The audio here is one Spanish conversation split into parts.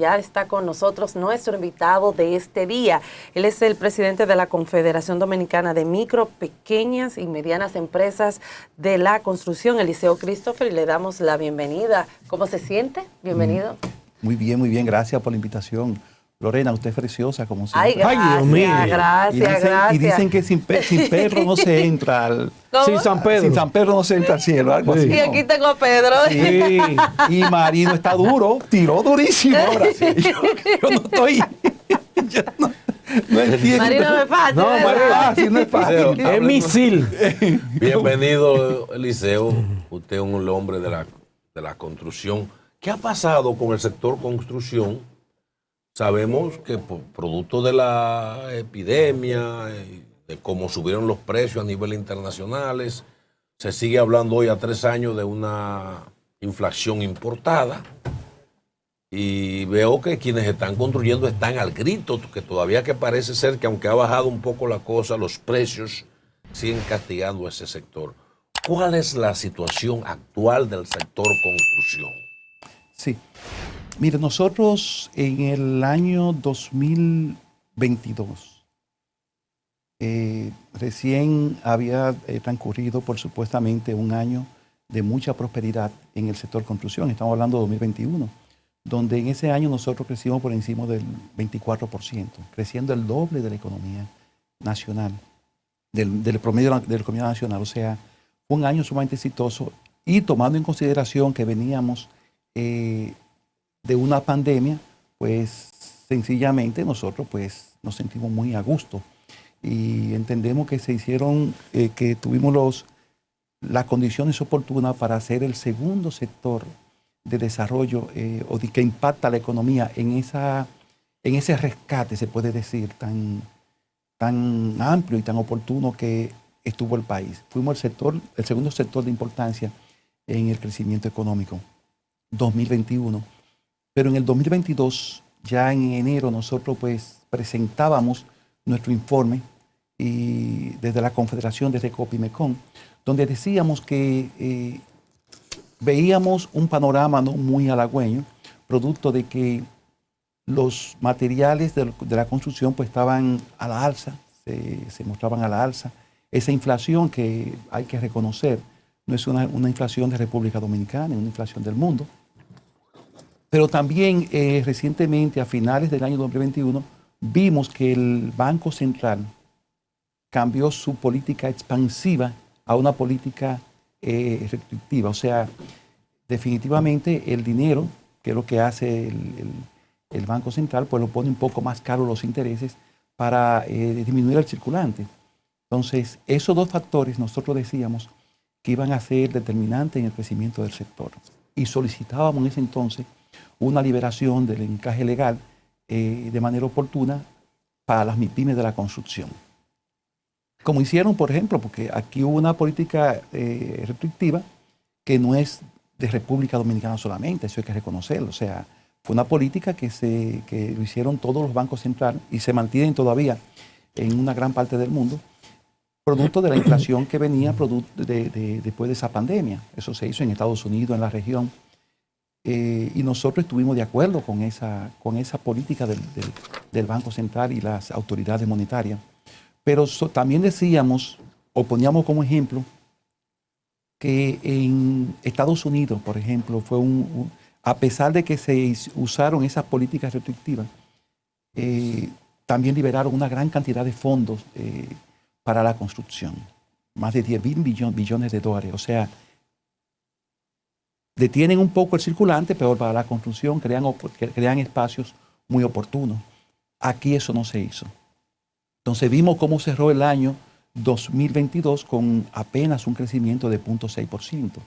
Ya está con nosotros nuestro invitado de este día. Él es el presidente de la Confederación Dominicana de Micro, Pequeñas y Medianas Empresas de la Construcción, Eliseo Christopher, y le damos la bienvenida. ¿Cómo se siente? Bienvenido. Muy bien, gracias por la invitación. Lorena, usted es preciosa, como siempre. Ay, gracias, Dios mío. gracias. Y dicen que sin perro no se entra al... ¿Cómo? Sin San Pedro. Sin San Pedro no se entra al cielo, algo así. Y ¿no? aquí tengo a Pedro. Sí. Y Marino está duro, tiró durísimo ahora. Sí. Yo no estoy... Yo no entiendo. Marino no es fácil. No, ¿verdad? Marino. No es fácil. Es misil. Bienvenido, Eliseo. Usted es un hombre de la construcción. ¿Qué ha pasado con el sector construcción? Sabemos que por producto de la epidemia, de cómo subieron los precios a nivel internacionales, se sigue hablando hoy a 3 años de una inflación importada. Y veo que quienes están construyendo están al grito, que todavía que parece ser que aunque ha bajado un poco la cosa, los precios siguen castigando a ese sector. ¿Cuál es la situación actual del sector construcción? Sí. Mire, nosotros en el año 2022, recién había transcurrido por supuestamente un año de mucha prosperidad en el sector construcción. Estamos hablando de 2021, donde en ese año nosotros crecimos por encima del 24%, creciendo el doble de la economía nacional, del promedio de la economía nacional. O sea, fue un año sumamente exitoso y tomando en consideración que veníamos de una pandemia, pues sencillamente nosotros pues nos sentimos muy a gusto y entendemos que se hicieron, que tuvimos las condiciones oportunas para hacer el segundo sector de desarrollo o de que impacta la economía en ese rescate, se puede decir, tan amplio y tan oportuno que estuvo el país. Fuimos el segundo sector de importancia en el crecimiento económico 2021. Pero en el 2022, ya en enero, nosotros pues presentábamos nuestro informe y desde la Confederación, desde Copimecon, donde decíamos que veíamos un panorama no muy halagüeño, producto de que los materiales de la construcción pues estaban a la alza, se mostraban a la alza. Esa inflación que hay que reconocer no es una inflación de República Dominicana, es una inflación del mundo. Pero también recientemente, a finales del año 2021, vimos que el Banco Central cambió su política expansiva a una política restrictiva. O sea, definitivamente el dinero, que es lo que hace el Banco Central, pues lo pone un poco más caro los intereses para disminuir el circulante. Entonces, esos dos factores nosotros decíamos que iban a ser determinantes en el crecimiento del sector. Y solicitábamos en ese entonces una liberación del encaje legal de manera oportuna para las MIPYMES de la construcción. Como hicieron, por ejemplo, porque aquí hubo una política restrictiva que no es de República Dominicana solamente, eso hay que reconocerlo. O sea, fue una política que lo hicieron todos los bancos centrales y se mantienen todavía en una gran parte del mundo, producto de la inflación que venía después de esa pandemia. Eso se hizo en Estados Unidos, en la región. Y nosotros estuvimos de acuerdo con esa política del Banco Central y las autoridades monetarias. Pero también decíamos, o poníamos como ejemplo, que en Estados Unidos, por ejemplo, a pesar de que se usaron esas políticas restrictivas, también liberaron una gran cantidad de fondos para la construcción, más de 10 mil billones de dólares. O sea, detienen un poco el circulante, pero para la construcción crean espacios muy oportunos. Aquí eso no se hizo. Entonces vimos cómo cerró el año 2022 con apenas un crecimiento de 0.6%.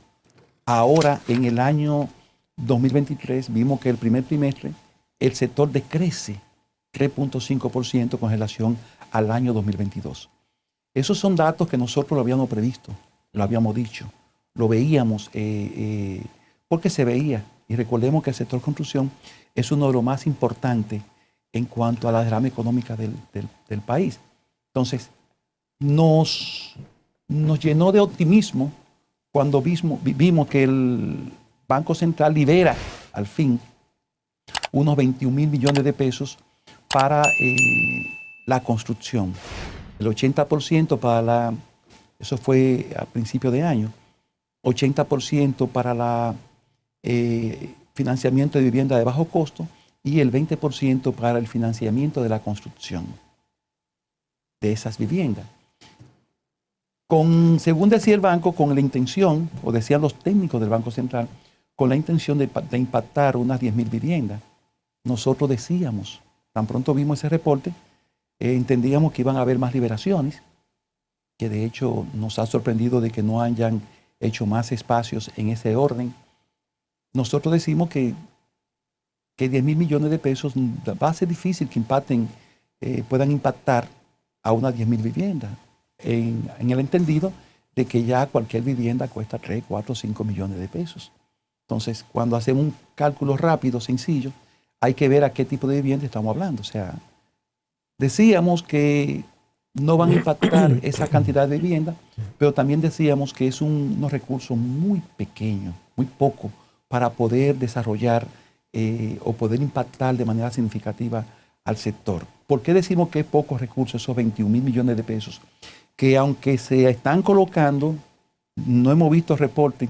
Ahora, en el año 2023, vimos que el primer trimestre el sector decrece 3.5% con relación al año 2022. Esos son datos que nosotros lo habíamos previsto, lo habíamos dicho, lo veíamos porque se veía. Y recordemos que el sector construcción es uno de los más importantes en cuanto a la derrama económica del país. Entonces, nos llenó de optimismo cuando vimos que el Banco Central libera al fin unos 21.000 millones de pesos para la construcción. El 80% eso fue a principio de año, 80% para financiamiento de vivienda de bajo costo y el 20% para el financiamiento de la construcción de esas viviendas. Según decía el banco, con la intención, o decían los técnicos del Banco Central, con la intención de impactar unas 10.000 viviendas. Nosotros decíamos, tan pronto vimos ese reporte, entendíamos que iban a haber más liberaciones, que de hecho nos ha sorprendido de que no hayan hecho más espacios en ese orden. Nosotros decimos que 10.000 millones de pesos va a ser difícil que puedan impactar a unas 10.000 viviendas, en el entendido de que ya cualquier vivienda cuesta 3, 4, 5 millones de pesos. Entonces, cuando hacemos un cálculo rápido, sencillo, hay que ver a qué tipo de vivienda estamos hablando. O sea, decíamos que no van a impactar esa cantidad de vivienda, pero también decíamos que es unos recursos muy pequeños, muy poco, para poder desarrollar o poder impactar de manera significativa al sector. ¿Por qué decimos que es pocos recursos, esos 21.000 millones de pesos? Que aunque se están colocando, no hemos visto reporte.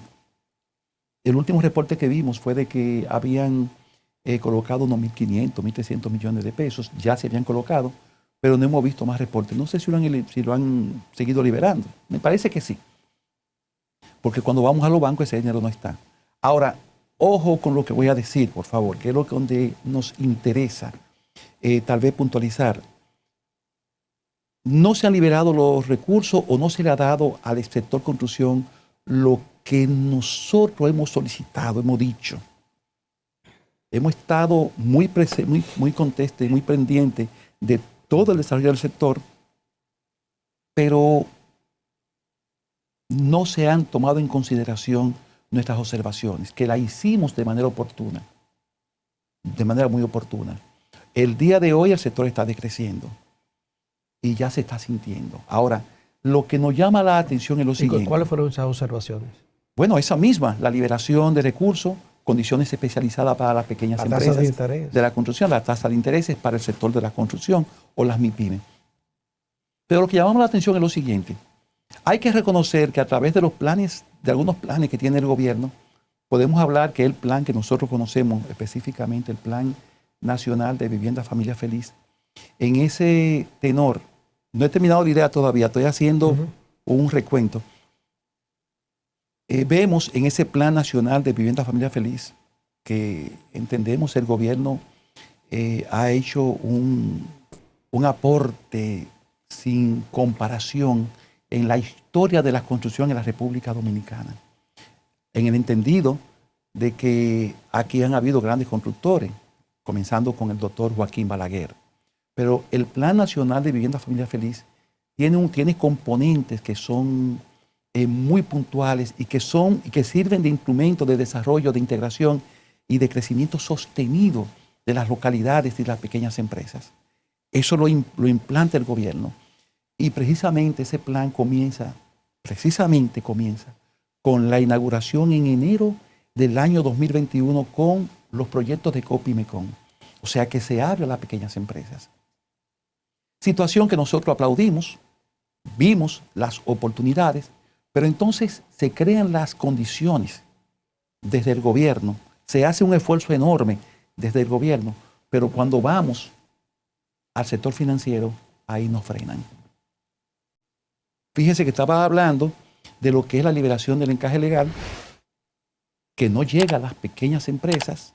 El último reporte que vimos fue de que habían colocado unos 1.500, 1.300 millones de pesos, ya se habían colocado, pero no hemos visto más reportes. No sé si lo han seguido liberando. Me parece que sí. Porque cuando vamos a los bancos ese dinero no está. Ahora, ojo con lo que voy a decir, por favor, que es lo donde nos interesa tal vez puntualizar. No se han liberado los recursos o no se le ha dado al sector construcción lo que nosotros hemos solicitado, hemos dicho. Hemos estado muy contestes, muy pendientes de todo el desarrollo del sector, pero no se han tomado en consideración nuestras observaciones, que las hicimos de manera oportuna, de manera muy oportuna. El día de hoy el sector está decreciendo y ya se está sintiendo. Ahora, lo que nos llama la atención es lo siguiente. ¿Cuáles fueron esas observaciones? Bueno, esa misma, la liberación de recursos, condiciones especializadas para las pequeñas empresas de la construcción, la tasa de intereses para el sector de la construcción o las MIPYME. Pero lo que llamamos la atención es lo siguiente. Hay que reconocer que a través de algunos planes que tiene el gobierno, podemos hablar que el plan que nosotros conocemos, específicamente el Plan Nacional de Vivienda Familia Feliz, en ese tenor, no he terminado la idea todavía, estoy haciendo un recuento. Vemos en ese Plan Nacional de Vivienda Familia Feliz que entendemos el gobierno ha hecho un aporte sin comparación en la historia de la construcción en la República Dominicana. En el entendido de que aquí han habido grandes constructores, comenzando con el doctor Joaquín Balaguer. Pero el Plan Nacional de Vivienda Familia Feliz tiene componentes que son muy puntuales y que sirven de instrumento de desarrollo, de integración y de crecimiento sostenido de las localidades y de las pequeñas empresas. Eso lo implanta el gobierno. Y precisamente ese plan comienza con la inauguración en enero del año 2021 con los proyectos de COPIMECON. O sea que se abre a las pequeñas empresas. Situación que nosotros aplaudimos, vimos las oportunidades, pero entonces se crean las condiciones desde el gobierno, se hace un esfuerzo enorme desde el gobierno, pero cuando vamos al sector financiero, ahí nos frenan. Fíjense que estaba hablando de lo que es la liberación del encaje legal, que no llega a las pequeñas empresas,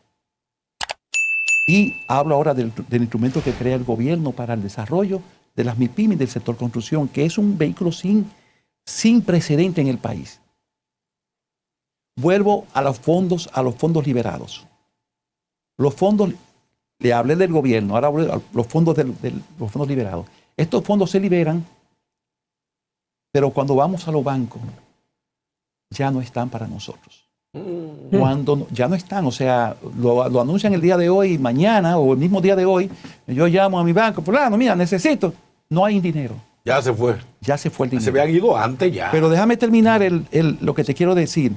y hablo ahora del instrumento que crea el gobierno para el desarrollo de las MIPYME del sector construcción, que es un vehículo sin precedente en el país. Vuelvo a los fondos liberados. Los fondos, le hablé del gobierno, ahora hablo de los fondos liberados. Estos fondos se liberan, pero cuando vamos a los bancos, ya no están para nosotros. Cuando ya no están, o sea, lo anuncian el día de hoy, mañana o el mismo día de hoy, yo llamo a mi banco, fulano, mira, necesito, no hay dinero. Ya se fue. Ya se fue el dinero. Se había ido antes ya. Pero déjame terminar lo que te quiero decir.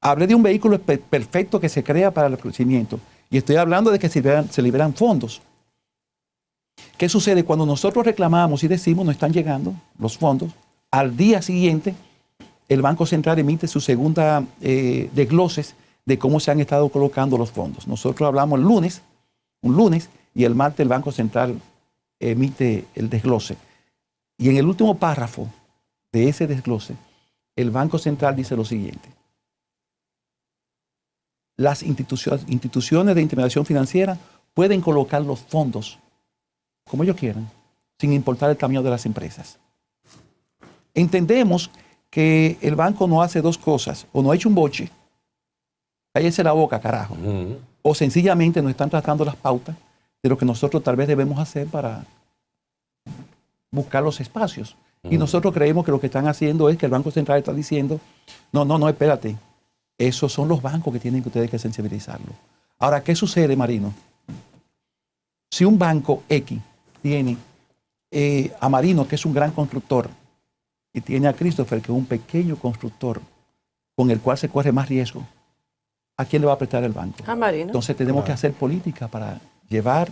Hablé de un vehículo perfecto que se crea para el crecimiento. Y estoy hablando de que se liberan fondos. ¿Qué sucede? Cuando nosotros reclamamos y decimos no están llegando los fondos, al día siguiente el Banco Central emite su segunda desgloses de cómo se han estado colocando los fondos. Nosotros hablamos un lunes, y el martes el Banco Central emite el desglose. Y en el último párrafo de ese desglose, el Banco Central dice lo siguiente: las instituciones de intermediación financiera pueden colocar los fondos como ellos quieran, sin importar el tamaño de las empresas. Entendemos que el banco no hace dos cosas: o no ha hecho un boche, cállese la boca, carajo, o sencillamente no están tratando las pautas de lo que nosotros tal vez debemos hacer para buscar los espacios. Y nosotros creemos que lo que están haciendo es que el Banco Central está diciendo, no, espérate, esos son los bancos que tienen que ustedes que sensibilizarlo. Ahora, ¿qué sucede, Marino? Si un banco X tiene a Marino, que es un gran constructor, y tiene a Christopher, que es un pequeño constructor, con el cual se corre más riesgo, ¿a quién le va a prestar el banco? A Marino. Entonces tenemos que hacer política para llevar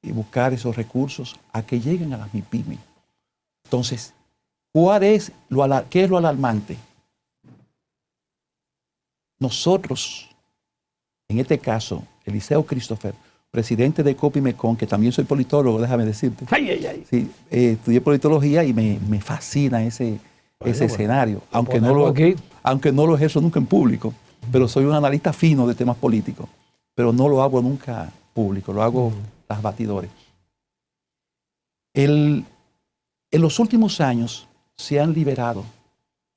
y buscar esos recursos a que lleguen a las MIPYME. Entonces, ¿qué es lo alarmante? Nosotros, en este caso, Eliseo Christopher, presidente de Copimecon, que también soy politólogo, déjame decirte. Sí, estudié politología y me fascina ese escenario, aunque no lo ejerzo nunca en público, pero soy un analista fino de temas políticos, pero no lo hago nunca público, lo hago tras batidores. En los últimos años se han liberado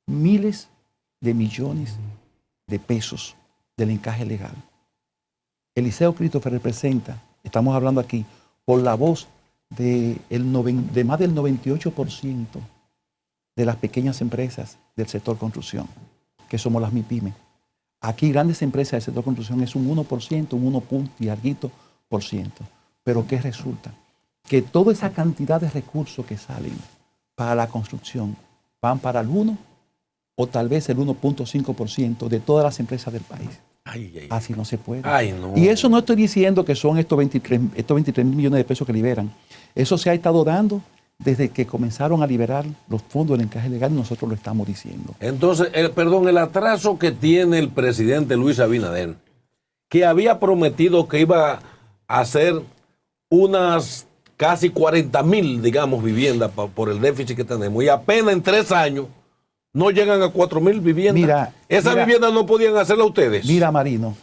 miles de millones de pesos del encaje legal. Eliseo Christopher representa, estamos hablando aquí, por la voz de más del 98% de las pequeñas empresas del sector construcción, que somos las MIPYME. Aquí grandes empresas del sector construcción es un 1%, un 1 punto y alguito por ciento. Pero ¿qué resulta? Que toda esa cantidad de recursos que salen para la construcción van para el 1 o tal vez el 1.5% de todas las empresas del país. Así no se puede. No. Y eso no estoy diciendo que son estos 23 millones de pesos que liberan. Eso se ha estado dando desde que comenzaron a liberar los fondos del encaje legal y nosotros lo estamos diciendo. Entonces, el atraso que tiene el presidente Luis Abinader, que había prometido que iba a hacer unas casi 40,000, digamos, viviendas por el déficit que tenemos, y apenas en 3 años no llegan a 4,000 viviendas. Esas viviendas no podían hacerlas ustedes. Mira, Marino,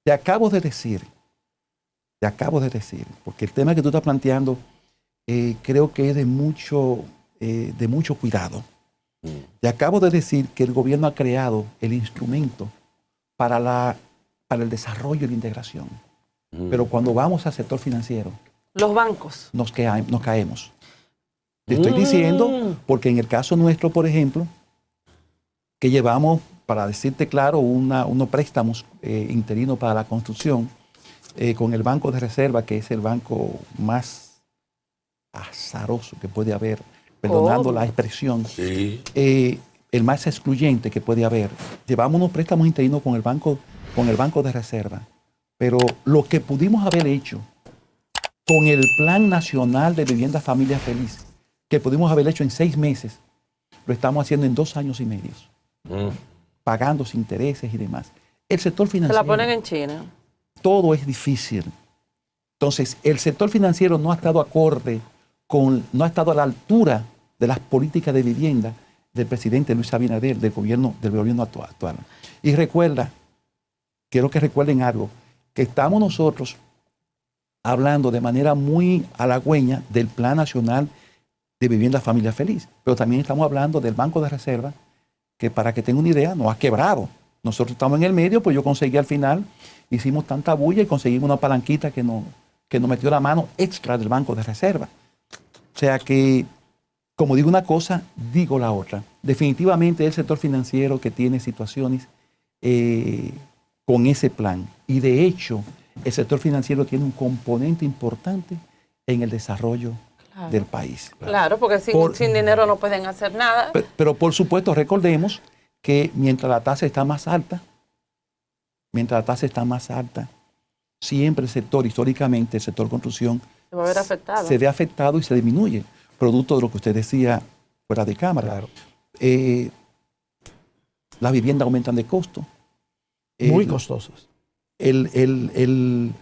te acabo de decir, porque el tema que tú estás planteando creo que es de mucho cuidado. Te acabo de decir que el gobierno ha creado el instrumento para el desarrollo y la integración. Pero cuando vamos al sector financiero, los bancos, nos caemos. Te estoy diciendo, porque en el caso nuestro, por ejemplo, que llevamos, para decirte claro, unos préstamos interinos para la construcción con el Banco de Reserva, que es el banco más azaroso que puede haber, perdonando la expresión, el más excluyente que puede haber. Llevamos unos préstamos interinos con el Banco de Reserva, pero lo que pudimos haber hecho con el Plan Nacional de Vivienda Familia Feliz, que pudimos haber hecho en 6 meses, lo estamos haciendo en 2 años y medio, pagando sin intereses y demás. El sector financiero... Se la ponen en China. Todo es difícil. Entonces, el sector financiero no ha estado acorde no ha estado a la altura de las políticas de vivienda del presidente Luis Abinader, del gobierno actual. Y recuerda, quiero que recuerden algo, que estamos nosotros hablando de manera muy halagüeña del Plan Nacional de Vivienda Familia Feliz, pero también estamos hablando del Banco de Reserva, que para que tengan una idea, nos ha quebrado. Nosotros estamos en el medio, pues yo conseguí al final, hicimos tanta bulla y conseguimos una palanquita que nos metió la mano extra del Banco de Reserva. O sea que, como digo una cosa, digo la otra. Definitivamente el sector financiero que tiene situaciones con ese plan. Y de hecho, el sector financiero tiene un componente importante en el desarrollo del país. Claro, porque sin dinero no pueden hacer nada. Pero por supuesto, recordemos que mientras la tasa está más alta, mientras la tasa está más alta, siempre el sector, históricamente, el sector construcción, Se va a ver afectado. se ve afectado y se disminuye, producto de lo que usted decía fuera de cámara. Claro. Las viviendas aumentan de costo. Muy costosos. El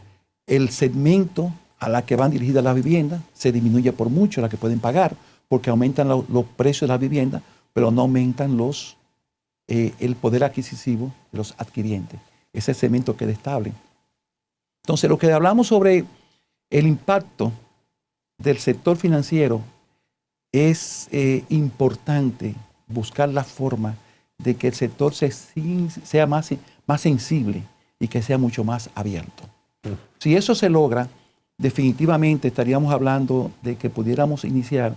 segmento a la que van dirigidas las viviendas se disminuye por mucho, la que pueden pagar, porque aumentan los precios de las viviendas, pero no aumentan el poder adquisitivo de los adquirientes. Ese segmento queda estable. Entonces, lo que hablamos sobre el impacto del sector financiero, es importante buscar la forma de que el sector sea más sensible y que sea mucho más abierto. Si eso se logra, definitivamente estaríamos hablando de que pudiéramos iniciar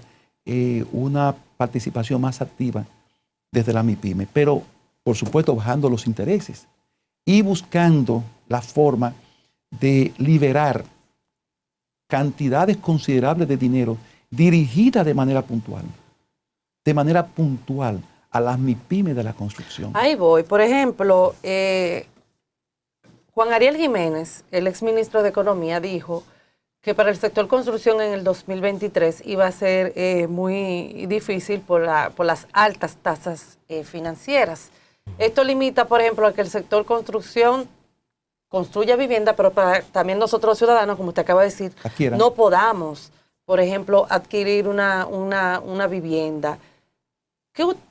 una participación más activa desde la MIPYME, pero por supuesto bajando los intereses y buscando la forma de liberar cantidades considerables de dinero dirigida de manera puntual a las MIPYME de la construcción. Ahí voy. Por ejemplo, Juan Ariel Jiménez, el exministro de Economía, dijo que para el sector construcción en el 2023 iba a ser muy difícil por las altas tasas financieras. Esto limita, por ejemplo, a que el sector construcción construya vivienda, pero también nosotros los ciudadanos, como usted acaba de decir, Adquieran. no podamos, por ejemplo, adquirir una vivienda.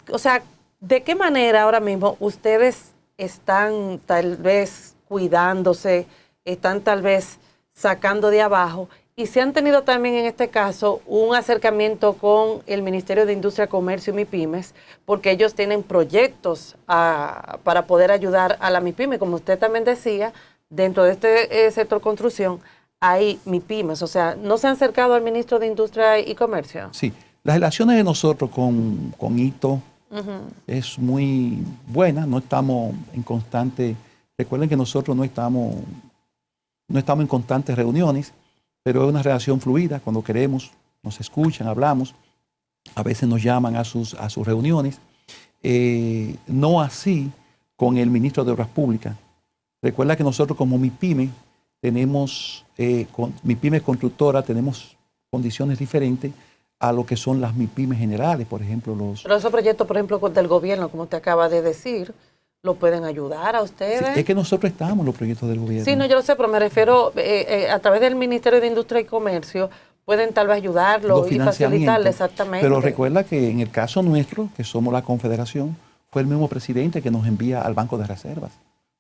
O sea, ¿de qué manera ahora mismo ustedes están tal vez cuidándose, están tal vez sacando de abajo? Y se han tenido también en este caso un acercamiento con el Ministerio de Industria, Comercio y MIPYMES, porque ellos tienen proyectos para poder ayudar a la MIPYME. Como usted también decía, dentro de este sector construcción hay MIPYMES. O sea, ¿no se han acercado al Ministro de Industria y Comercio? Sí, las relaciones de nosotros con ITO es muy buena, no estamos en constante, recuerden que nosotros no estamos en constantes reuniones, pero es una relación fluida. Cuando queremos, nos escuchan, hablamos, a veces nos llaman a sus reuniones. No así con el ministro de Obras Públicas. Recuerda que nosotros como MIPYME tenemos, MIPYME constructora, tenemos condiciones diferentes a lo que son las MIPYME generales, por ejemplo. Pero esos proyectos, por ejemplo, del gobierno, como usted acaba de decir, ¿lo pueden ayudar a ustedes? Sí, es que nosotros estamos en los proyectos del gobierno. Sí, no, yo lo sé, pero me refiero a través del Ministerio de Industria y Comercio, pueden tal vez ayudarlo y facilitarle exactamente. Pero recuerda que en el caso nuestro, que somos la Confederación, fue el mismo presidente que nos envía al Banco de Reservas.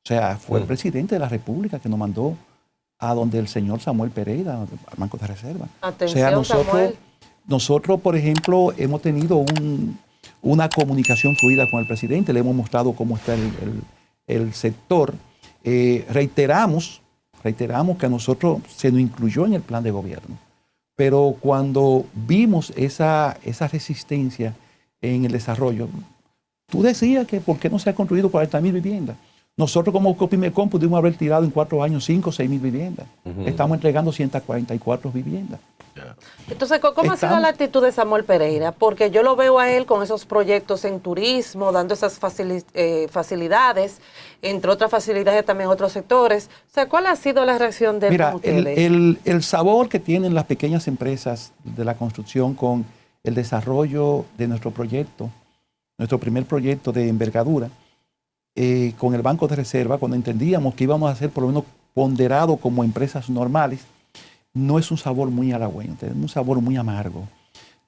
O sea, fue el presidente de la República que nos mandó a donde el señor Samuel Pereira, al Banco de Reservas. Atención, o sea, nosotros, por ejemplo, hemos tenido una comunicación fluida con el presidente, le hemos mostrado cómo está el sector. Reiteramos que a nosotros se nos incluyó en el plan de gobierno, pero cuando vimos esa resistencia en el desarrollo, tú decías que ¿por qué no se ha construido 40.000 viviendas? Nosotros como Copimecon pudimos haber tirado en 4 años 5 o 6.000 viviendas. Estamos entregando 144 viviendas. Entonces, ¿cómo ha sido la actitud de Samuel Pereira? Porque yo lo veo a él con esos proyectos en turismo, dando esas facilidades, entre otras facilidades también otros sectores. O sea, ¿cuál ha sido la reacción de Mira, ustedes? el sabor que tienen las pequeñas empresas de la construcción con el desarrollo de nuestro proyecto, nuestro primer proyecto de envergadura, con el Banco de Reserva, cuando entendíamos que íbamos a ser por lo menos ponderados como empresas normales, no es un sabor muy halagüeño, es un sabor muy amargo.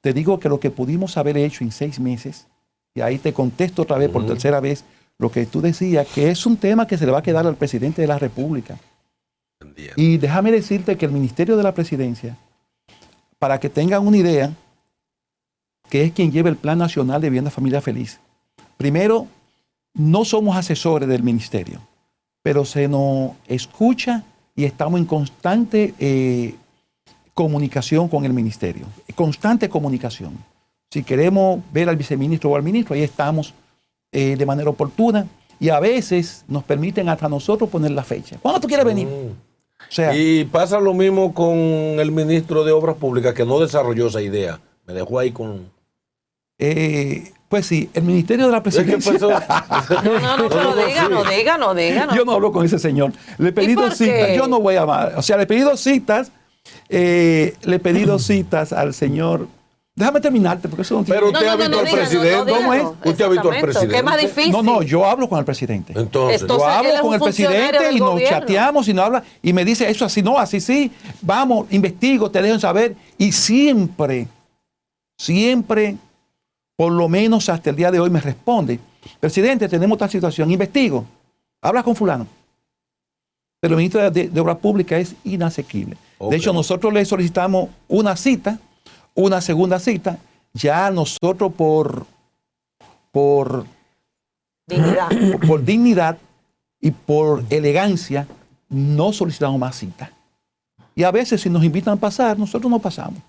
Te digo que lo que pudimos haber hecho en 6 meses, y ahí te contesto otra vez por tercera vez, lo que tú decías, que es un tema que se le va a quedar al presidente de la República. Entiendo. Y déjame decirte que el Ministerio de la Presidencia, para que tengan una idea, que es quien lleva el Plan Nacional de Vivienda Familia Feliz. Primero, no somos asesores del ministerio, pero se nos escucha y estamos en constante comunicación con el ministerio. Constante comunicación. Si queremos ver al viceministro o al ministro, ahí estamos de manera oportuna y a veces nos permiten hasta nosotros poner la fecha. ¿Cuándo tú quieres venir? O sea, y pasa lo mismo con el ministro de Obras Públicas, que no desarrolló esa idea. Me dejó ahí con... Pues sí, el Ministerio de la Presidencia. No diga. Yo no hablo con ese señor. Le he pedido citas. Yo no voy a amar. O sea, le he pedido citas. Al señor. Déjame terminarte, porque eso no tiene. Pero usted ha visto al presidente. ¿Cómo es? Usted ha visto al presidente. ¿Qué es más difícil? No, yo hablo con el presidente. Entonces yo hablo con el presidente y nos gobierno. chateamos y nos habla y me dice eso así, no, así sí. Vamos, investigo, te dejo saber. Y siempre, por lo menos hasta el día de hoy me responde: presidente, tenemos esta situación, investigo. Habla con fulano. Pero el ministro de Obras Públicas es inasequible. Okay. De hecho, nosotros le solicitamos una cita, una segunda cita. Ya nosotros por dignidad y por elegancia no solicitamos más citas. Y a veces si nos invitan a pasar, nosotros no pasamos.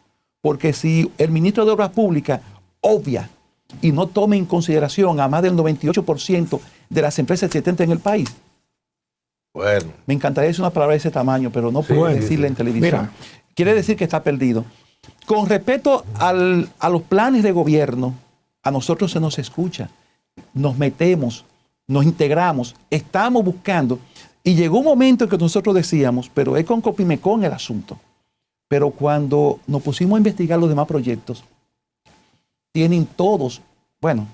Porque si el ministro de Obras Públicas obvia y no toma en consideración a más del 98% de las empresas existentes en el país, bueno, me encantaría decir una palabra de ese tamaño, pero no puedo decirla en televisión. Mira, quiere decir que está perdido. Con respecto a los planes de gobierno, a nosotros se nos escucha, nos metemos, nos integramos, estamos buscando. Y llegó un momento en que nosotros decíamos, pero es con Copimecon el asunto. Pero cuando nos pusimos a investigar los demás proyectos, tienen todos, bueno,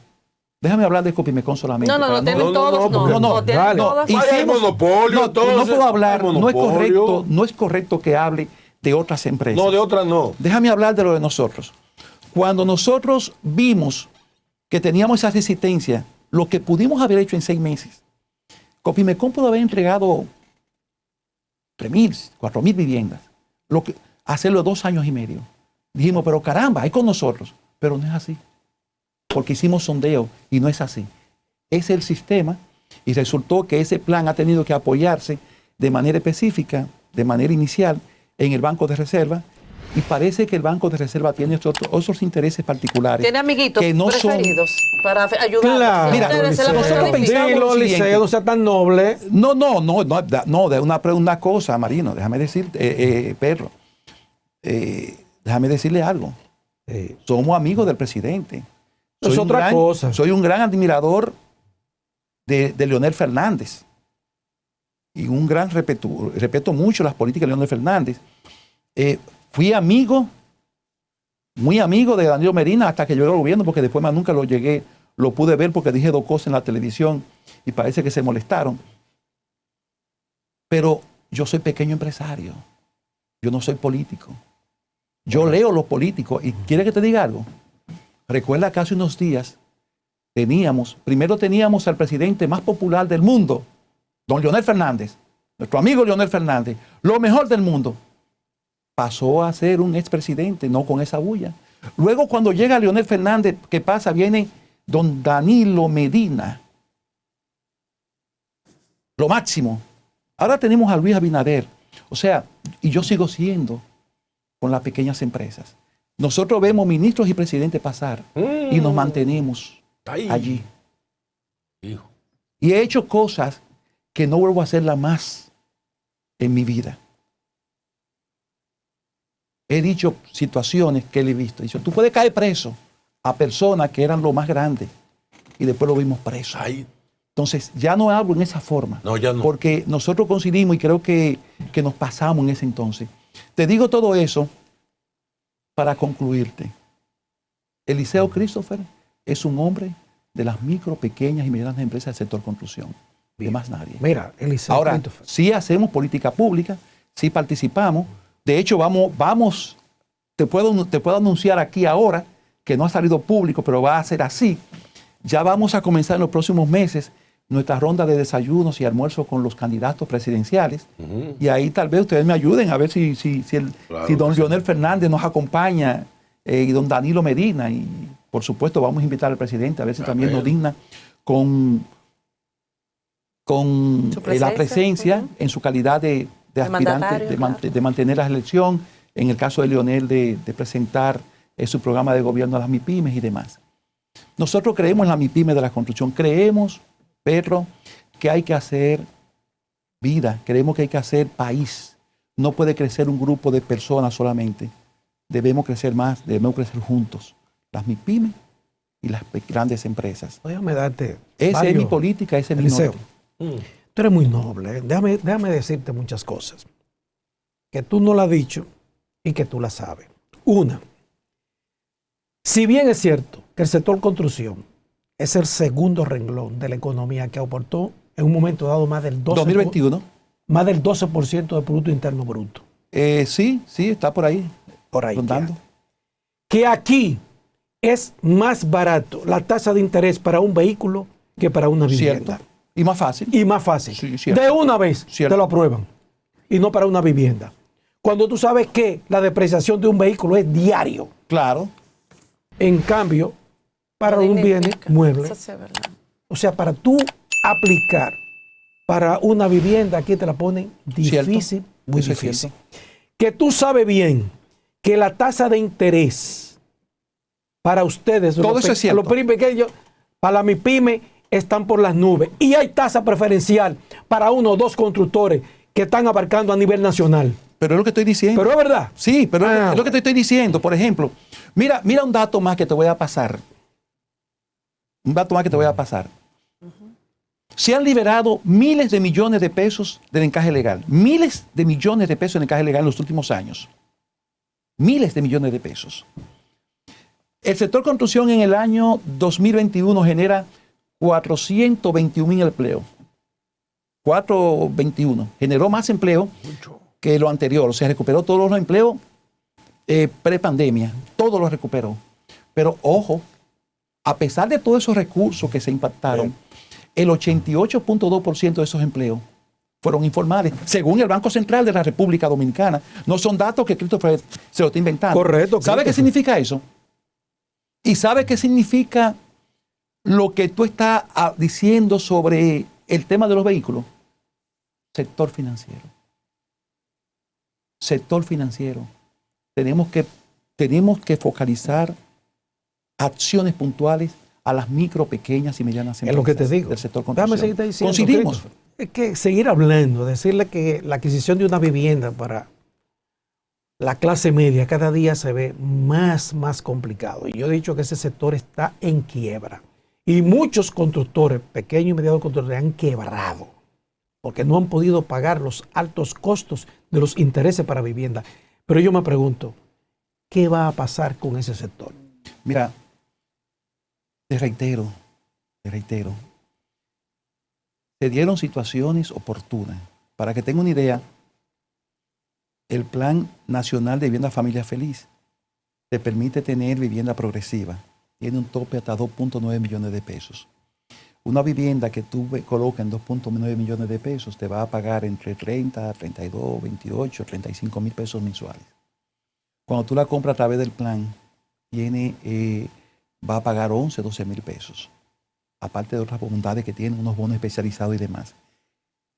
déjame hablar de Copimecon solamente. No, tienen todos, no. Hay monopolio, no puedo hablar, no es correcto que hable de otras empresas. No, de otras no. Déjame hablar de lo de nosotros. Cuando nosotros vimos que teníamos esa resistencia, lo que pudimos haber hecho en 6 meses, Copimecon pudo haber entregado 3.000, 4.000 viviendas. Hacerlo 2 años y medio. Dijimos, pero caramba, hay con nosotros. Pero no es así. Porque hicimos sondeo y no es así. Es el sistema y resultó que ese plan ha tenido que apoyarse de manera específica, de manera inicial, en el Banco de Reserva, y parece que el Banco de Reserva tiene otros intereses particulares. Tiene amiguitos que no preferidos para ayudar. Claro, mira, nosotros pensamos lo siguiente. Liceo, no sea tan noble. No, de una cosa, Marino, déjame decirte, Perro, déjame decirle algo. Somos amigos del presidente. Es otra cosa. Soy un gran admirador de Leonel Fernández. Y un gran respeto mucho las políticas de Leonel Fernández. Fui muy amigo de Danilo Medina hasta que llegó al gobierno, porque después más nunca lo pude ver porque dije 2 cosas en la televisión y parece que se molestaron. Pero yo soy pequeño empresario. Yo no soy político. Yo leo los políticos. ¿Y quiere que te diga algo? Recuerda que hace unos días primero teníamos al presidente más popular del mundo, don Leonel Fernández, nuestro amigo Leonel Fernández, lo mejor del mundo. Pasó a ser un expresidente, no con esa bulla. Luego cuando llega Leonel Fernández, ¿qué pasa? Viene don Danilo Medina. Lo máximo. Ahora tenemos a Luis Abinader. O sea, y yo sigo siendo con las pequeñas empresas. Nosotros vemos ministros y presidentes pasar y nos mantenemos allí. Hijo. Y he hecho cosas que no vuelvo a hacerlas más en mi vida. He dicho situaciones que le he visto. He dicho, tú puedes caer preso a personas que eran lo más grande y después lo vimos preso. Ay. Entonces, ya no hablo en esa forma. No, ya no. Porque nosotros coincidimos y creo que nos pasamos en ese entonces. Te digo todo eso para concluirte. Eliseo Christopher es un hombre de las micro, pequeñas y medianas empresas del sector construcción. De más nadie. Mira, Eliseo Ahora, Christopher. sí hacemos política pública, sí participamos. De hecho, te puedo anunciar aquí ahora, que no ha salido público, pero va a ser así. Ya vamos a comenzar en los próximos meses nuestra ronda de desayunos y almuerzos con los candidatos presidenciales. Y ahí tal vez ustedes me ayuden a ver si don Leonel Fernández nos acompaña y don Danilo Medina. Y por supuesto vamos a invitar al presidente a ver si también nos digna con la presencia en su calidad de aspirante, de mantener la elección, en el caso de Leonel de presentar su programa de gobierno a las MIPYMES y demás. Nosotros creemos en la MIPYME de la construcción, creemos, Pedro, que hay que hacer vida, creemos que hay que hacer país. No puede crecer un grupo de personas solamente, debemos crecer más, debemos crecer juntos. Las MIPYMES y las grandes empresas. Déjame darte. Esa es mi política, ese es mi norte. Tú eres muy noble. Déjame decirte muchas cosas que tú no las has dicho y que tú las sabes. Una, si bien es cierto que el sector construcción es el segundo renglón de la economía que aportó en un momento dado más del 12%, 2021. Más del 12% del Producto Interno Bruto. Sí, está por ahí. Por ahí. Rondando. Que aquí es más barato la tasa de interés para un vehículo que para una vivienda. Cierto. Y más fácil. Y más fácil. Sí, cierto. De una vez Cierto. te lo aprueban. Y no para una vivienda. Cuando tú sabes que la depreciación de un vehículo es diario. Claro. En cambio, para un bien mueble. Eso sí es verdad. O sea, para tú aplicar para una vivienda, aquí te la ponen difícil, Cierto. muy Eso es difícil. cierto. Que tú sabes bien que la tasa de interés para ustedes, Todo eso es cierto. los pequeños, para la MIPYME, están por las nubes. Y hay tasa preferencial para uno o dos constructores que están abarcando a nivel nacional. Pero es lo que estoy diciendo. Pero es verdad. Sí, pero es lo que te estoy diciendo. Por ejemplo, mira un dato más que te voy a pasar. Un dato más que te voy a pasar. Se han liberado miles de millones de pesos del encaje legal. Miles de millones de pesos del encaje legal en los últimos años. Miles de millones de pesos. El sector construcción en el año 2021 genera 421,000 empleos. 421. Generó más empleo que lo anterior. O sea, recuperó todos los empleos pre-pandemia. Todo lo recuperó. Pero ojo, a pesar de todos esos recursos que se impactaron, el 88.2% de esos empleos fueron informales, según el Banco Central de la República Dominicana. No son datos que Christopher se lo está inventando. Correcto. ¿Sabe qué significa eso? ¿Y sabe qué significa lo que tú estás diciendo sobre el tema de los vehículos? Sector financiero. Sector financiero. Tenemos que focalizar acciones puntuales a las micro, pequeñas y medianas empresas. Es lo que te digo. Del sector Déjame construcción. seguirte diciendo. Coincidimos. Es que seguir hablando, decirle que la adquisición de una vivienda para la clase media cada día se ve más complicado. Y yo he dicho que ese sector está en quiebra. Y muchos constructores, pequeños y medianos constructores, han quebrado porque no han podido pagar los altos costos de los intereses para vivienda. Pero yo me pregunto, ¿qué va a pasar con ese sector? Mira, te reitero, se dieron situaciones oportunas. Para que tenga una idea, el Plan Nacional de Vivienda Familia Feliz te permite tener vivienda progresiva. Tiene un tope hasta 2.9 millones de pesos. Una vivienda que tú colocas en 2.9 millones de pesos te va a pagar entre 30, 32, 28, 35 mil pesos mensuales. Cuando tú la compras a través del plan, va a pagar 11, 12 mil pesos. Aparte de otras bondades que tienen, unos bonos especializados y demás.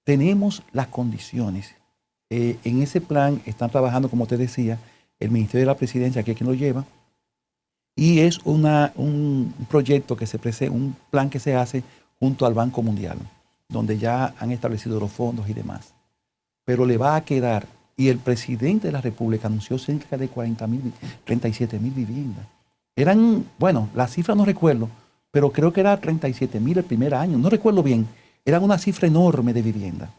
Tenemos las condiciones. En ese plan están trabajando, como te decía, el Ministerio de la Presidencia, que es quien lo lleva, y es un proyecto que un plan que se hace junto al Banco Mundial, donde ya han establecido los fondos y demás. Pero le va a quedar, y el presidente de la República anunció cerca de 37,000 viviendas. Eran, bueno, la cifra no recuerdo, pero creo que era 37,000 el primer año, no recuerdo bien. Era una cifra enorme de vivienda.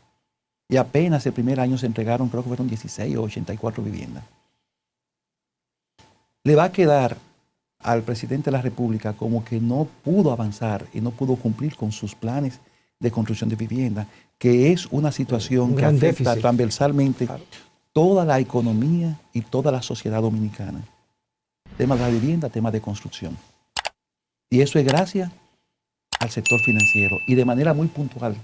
Y apenas el primer año se entregaron, creo que fueron 16 o 84 viviendas. Le va a quedar al presidente de la República como que no pudo avanzar y no pudo cumplir con sus planes de construcción de vivienda, que es una situación que afecta transversalmente toda la economía y toda la sociedad dominicana. Tema de la vivienda, tema de construcción. Y eso es gracias al sector financiero. Y de manera muy puntual,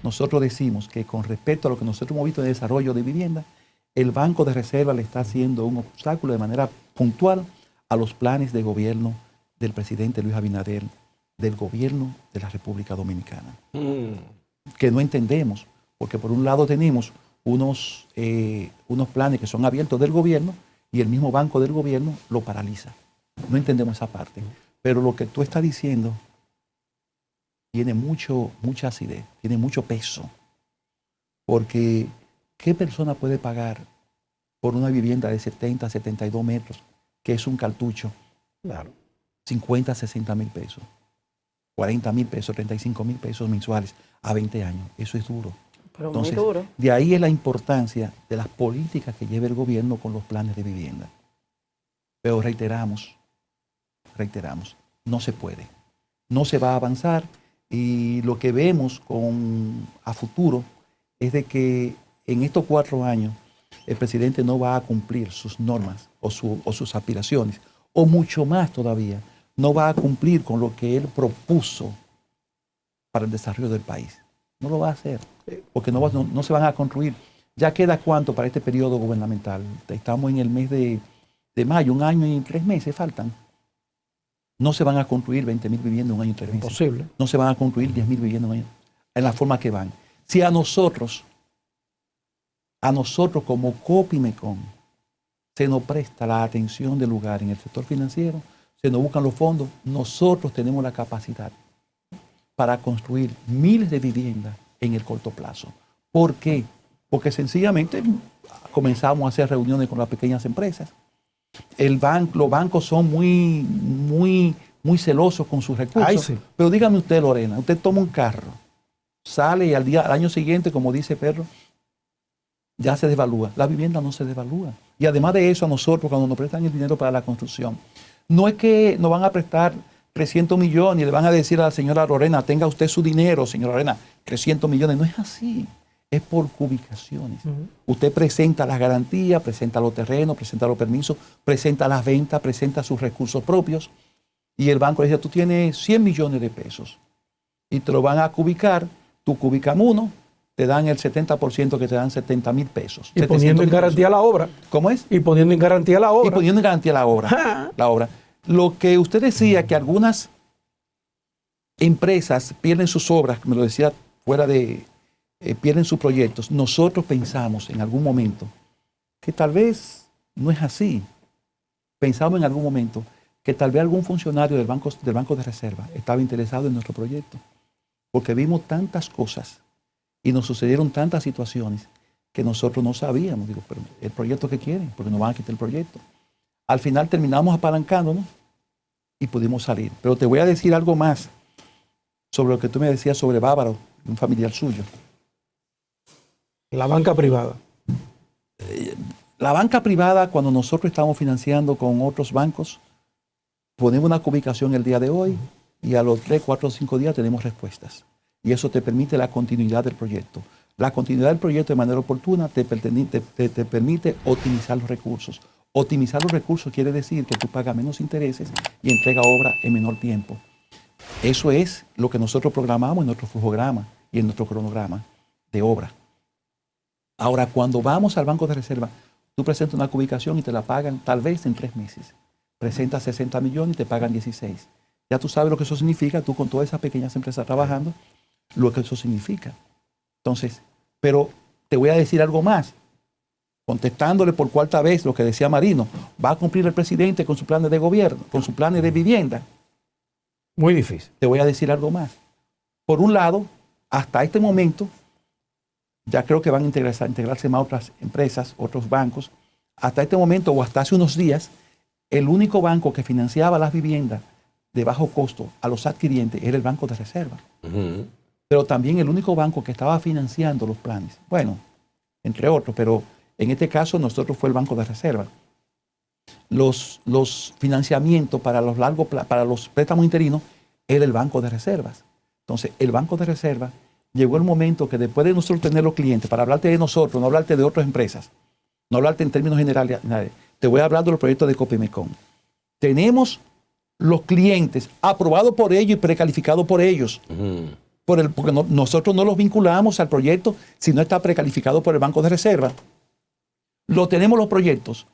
nosotros decimos que con respecto a lo que nosotros hemos visto de desarrollo de vivienda, el Banco de Reserva le está haciendo un obstáculo de manera puntual a los planes de gobierno del presidente Luis Abinader, del gobierno de la República Dominicana. Que no entendemos, porque por un lado tenemos unos planes que son abiertos del gobierno y el mismo banco del gobierno lo paraliza. No entendemos esa parte. Pero lo que tú estás diciendo tiene mucha acidez, tiene mucho peso. Porque ¿qué persona puede pagar por una vivienda de 70, 72 metros, que es un cartucho? Claro. 50, 60 mil pesos, 40 mil pesos, 35 mil pesos mensuales a 20 años. Eso es duro. Pero Entonces, muy duro. de ahí es la importancia de las políticas que lleva el gobierno con los planes de vivienda. Pero reiteramos, no se puede. No se va a avanzar y lo que vemos a futuro es de que en estos 4 años el presidente no va a cumplir sus normas o sus aspiraciones, o mucho más todavía, no va a cumplir con lo que él propuso para el desarrollo del país. No lo va a hacer, porque no se van a construir. ¿Ya queda cuánto para este periodo gubernamental? Estamos en el mes de mayo, 1 año y 3 meses faltan. No se van a construir 20.000 viviendas en 1 año y 3 meses. Imposible. No se van a construir 10.000 viviendas en 1 año, en la forma que van. Si a nosotros como Copimecon se nos presta la atención del lugar en el sector financiero, se nos buscan los fondos, nosotros tenemos la capacidad para construir miles de viviendas en el corto plazo. ¿Por qué? Porque sencillamente comenzamos a hacer reuniones con las pequeñas empresas. Los bancos son muy celosos con sus recursos. Ay, sí. Pero dígame usted, Lorena, usted toma un carro, sale y al año siguiente, como dice Pedro, ya se devalúa. La vivienda no se devalúa. Y además de eso, a nosotros, cuando nos prestan el dinero para la construcción, no es que nos van a prestar 300 millones y le van a decir a la señora Lorena, tenga usted su dinero, señora Lorena, 300 millones. No es así. Es por cubicaciones. Usted presenta las garantías, presenta los terrenos, presenta los permisos, presenta las ventas, presenta sus recursos propios y el banco le dice, tú tienes 100 millones de pesos y te lo van a cubicar, tú cubicas uno, te dan el 70% que te dan 70.000 pesos. Y poniendo en garantía la obra. ¿Cómo es? Y poniendo en garantía la obra. Y poniendo en garantía la obra. Lo que usted decía, que algunas empresas pierden sus obras, me lo decía fuera de... pierden sus proyectos. Nosotros pensamos en algún momento que tal vez no es así. Pensamos en algún momento que tal vez algún funcionario del Banco de Reserva estaba interesado en nuestro proyecto, porque vimos tantas cosas y nos sucedieron tantas situaciones que nosotros no sabíamos. Digo, pero el proyecto que quieren, porque nos van a quitar el proyecto. Al final terminamos apalancándonos y pudimos salir. Pero te voy a decir algo más sobre lo que tú me decías sobre Bávaro, un familiar suyo. La banca privada. La banca privada, cuando nosotros estamos financiando con otros bancos, ponemos una cubicación el día de hoy y a los 3, 4 o 5 días tenemos respuestas. Y eso te permite la continuidad del proyecto. La continuidad del proyecto de manera oportuna te permite optimizar los recursos. Optimizar los recursos quiere decir que tú pagas menos intereses y entregas obra en menor tiempo. Eso es lo que nosotros programamos en nuestro flujograma y en nuestro cronograma de obra. Ahora, cuando vamos al Banco de Reserva, tú presentas una cubicación y te la pagan tal vez en 3 meses. Presentas 60 millones y te pagan 16. Ya tú sabes lo que eso significa, tú con todas esas pequeñas empresas trabajando, lo que eso significa. Entonces, pero te voy a decir algo más. Contestándole por 4ª vez lo que decía Marino, va a cumplir el presidente con sus planes de gobierno, con sus planes de vivienda. Muy difícil. Te voy a decir algo más. Por un lado, hasta este momento, ya creo que van a integrarse más otras empresas, otros bancos. Hasta este momento, o hasta hace unos días, el único banco que financiaba las viviendas de bajo costo a los adquirientes era el Banco de Reserva. Pero también el único banco que estaba financiando los planes. Bueno, entre otros, pero en este caso nosotros fue el Banco de Reserva. Los financiamientos para los préstamos interinos era el Banco de Reservas. Entonces, el Banco de Reserva llegó el momento que después de nosotros tener los clientes, para hablarte de nosotros, no hablarte de otras empresas, no hablarte en términos generales, te voy a hablar de los proyectos de Copimecon. Tenemos los clientes aprobados por ellos y precalificados por ellos. Porque nosotros no los vinculamos al proyecto si no está precalificado por el Banco de Reserva. Lo tenemos los proyectos.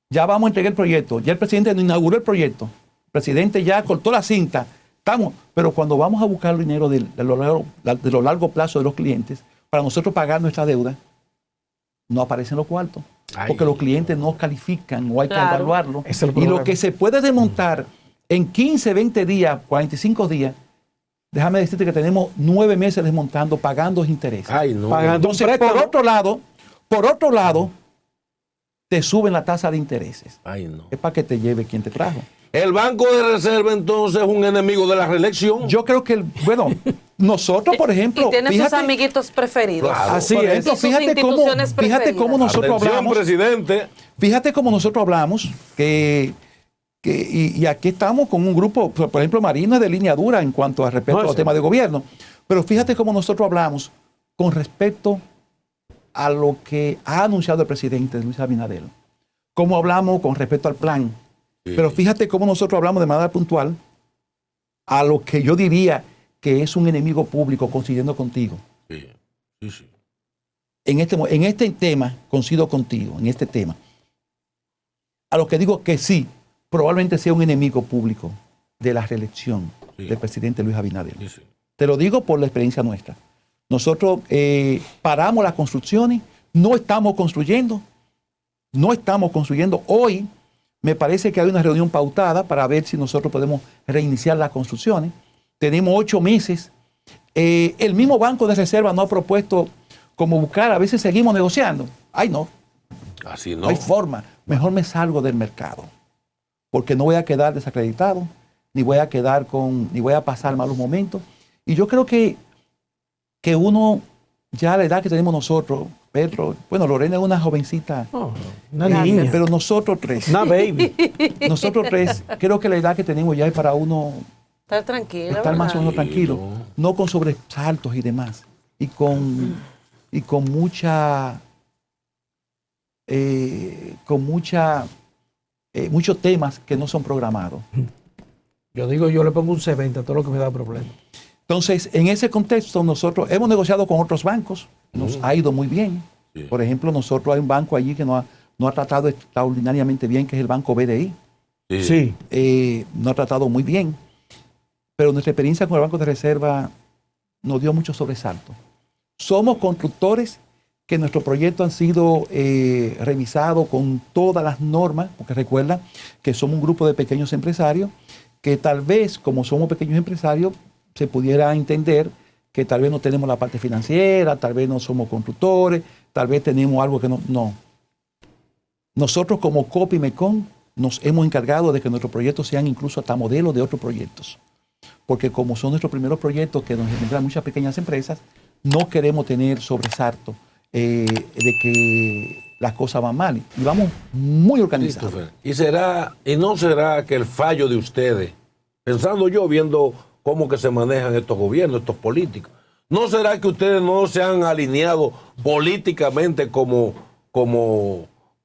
Ya vamos a entregar el proyecto. Ya el presidente nos inauguró el proyecto. El presidente ya cortó la cinta. Pero cuando vamos a buscar el dinero de lo largo plazo de los clientes, para nosotros pagar nuestra deuda, no aparecen los cuartos. Porque los clientes no califican o hay que evaluarlo. Y lo que se puede desmontar en 15, 20 días, 45 días, déjame decirte que tenemos 9 meses desmontando, pagando intereses. Entonces, por otro lado, te suben la tasa de intereses. Es para que te lleve quien te trajo. El Banco de Reserva entonces es un enemigo de la reelección. Yo creo que, nosotros, por ejemplo, y tiene sus amiguitos preferidos. Claro. Así por es. ejemplo, Y sus instituciones fíjate cómo preferidas. nosotros Atención, hablamos. presidente. Fíjate cómo nosotros hablamos y aquí estamos con un grupo, por ejemplo, Marina es de línea dura en cuanto a respecto a los temas de gobierno. Pero fíjate cómo nosotros hablamos con respecto a lo que ha anunciado el presidente Luis Abinader. Cómo hablamos con respecto al plan. Sí. Pero fíjate cómo nosotros hablamos de manera puntual a lo que yo diría que es un enemigo público, coincidiendo contigo. Sí, sí, sí. En este tema, coincido contigo, en este tema. A lo que digo que sí, probablemente sea un enemigo público de la reelección del presidente Luis Abinader. Sí, sí. Te lo digo por la experiencia nuestra. Nosotros paramos las construcciones, no estamos construyendo. Hoy me parece que hay una reunión pautada para ver si nosotros podemos reiniciar las construcciones. Tenemos 8 meses. El mismo Banco de Reserva no ha propuesto como buscar, a veces seguimos negociando. Ay, no, Así no no. hay forma. Mejor me salgo del mercado, porque no voy a quedar desacreditado, ni voy a pasar malos momentos. Y yo creo que uno, ya a la edad que tenemos nosotros, Pedro, bueno, Lorena es una jovencita, Una niña. pero nosotros tres, Una baby. creo que la edad que tenemos ya es para uno Estar tranquilo. estar más o menos Tranquilo. tranquilo, no con sobresaltos y demás, y con muchos temas que no son programados. Yo le pongo un C20 a todo lo que me da problema. Entonces, en ese contexto, nosotros hemos negociado con otros bancos, nos ha ido muy bien. Sí. Por ejemplo, nosotros hay un banco allí que nos ha tratado extraordinariamente bien, que es el Banco BDI. Sí. Nos ha tratado muy bien, pero nuestra experiencia con el Banco de Reserva nos dio mucho sobresalto. Somos constructores que nuestros proyectos han sido revisados con todas las normas, porque recuerda que somos un grupo de pequeños empresarios, que tal vez, como somos pequeños empresarios, se pudiera entender que tal vez no tenemos la parte financiera, tal vez no somos constructores, tal vez tenemos algo que no. Nosotros como COP y MECON nos hemos encargado de que nuestros proyectos sean incluso hasta modelos de otros proyectos. Porque como son nuestros primeros proyectos que nos generan muchas pequeñas empresas, no queremos tener sobresalto de que las cosas van mal. Y vamos muy organizados. ¿Y no será que el fallo de ustedes, pensando yo, viendo cómo que se manejan estos gobiernos, estos políticos, no será que ustedes no se han alineado políticamente como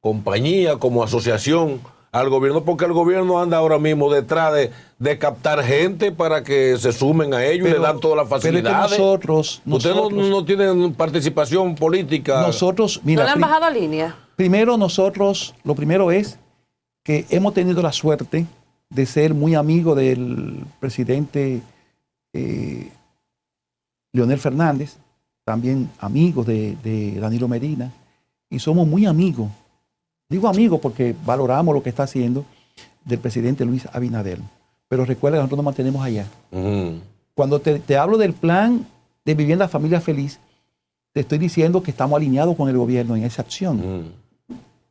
compañía, como asociación al gobierno? Porque el gobierno anda ahora mismo detrás de captar gente para que se sumen a ellos y le dan todas las facilidades. Pero ustedes no tienen participación política. Nosotros, ¿No le han bajado línea? Primero lo primero es que hemos tenido la suerte de ser muy amigos del presidente Leonel Fernández, también amigos de Danilo Medina, y somos muy amigos. Digo amigos porque valoramos lo que está haciendo del presidente Luis Abinader. Pero recuerda que nosotros nos mantenemos allá. Cuando te hablo del plan de vivienda familia feliz, te estoy diciendo que estamos alineados con el gobierno en esa acción.